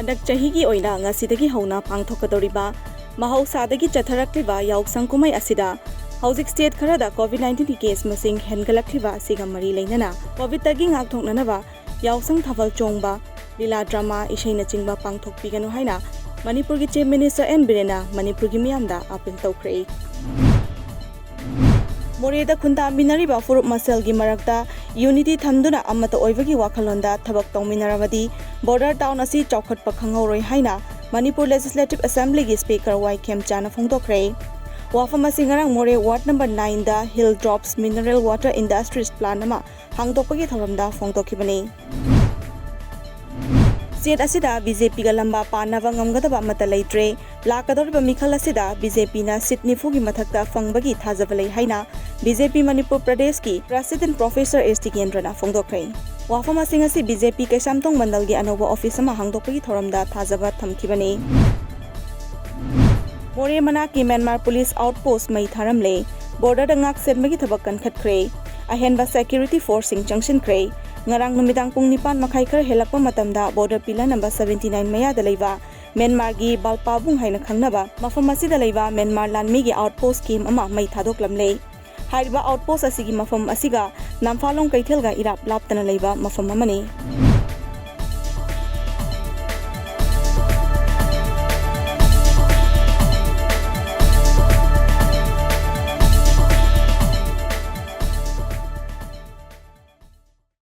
हंदक चहीगी ओइना ngasi hauna pangthokadoriba mahausadagi chatharakliba yausang kumai asida hauzik state kharada covid-19 ki case masing hengalakliba siga mari leinana covid tagi ngakthoknanaba yausang thaval chongba lila drama ishaina chingba pangthokpiganu haina Manipur ki chief minister N Birena Manipur ki miyamda appeal tawkhrei Moreda khunda minariba furup masel gi marakta unity thamduna amata oibagi wakhalonda thabak tawminarabadi border town asi chawkhatpa khangoroi haina Manipur Legislative Assembly gi speaker YKM chana phongdokhrei wafam asi ngarang more ward number 9 da Hill Drops Mineral Water Industries plant ama hangdokpagi thoramda phongdokhibani State asida BJP ga lamba panava ngamgadaba mata leitre lakadorba mikhal asida BJP na seat nifu gi mathakta fangbagi thajabalei haina BJP Manipur Pradesh ki President Professor S.T. Kendrana phongdokhrei wafama sing asi BJP Kaisamtong mandal gi anoba office ama hangdokpagi thoramda thajaba thamkhibani More mana ki Myanmar Police Outpost mai tharamle border da ngak setmagi thabak kan khatkrei ahenba security force sing junction krei ngarang numidang pung 9 makhai khar helakpa matamda border pillar number 79 maya da leiba Myanmar gi balpabung haina khangnaba mafam asida leiba Myanmar lanmi gi outpost scheme ama mai thadoklamle haiba outpost asigi mafam asiga namfalong kaithel ga irap laptana leiba mafam amani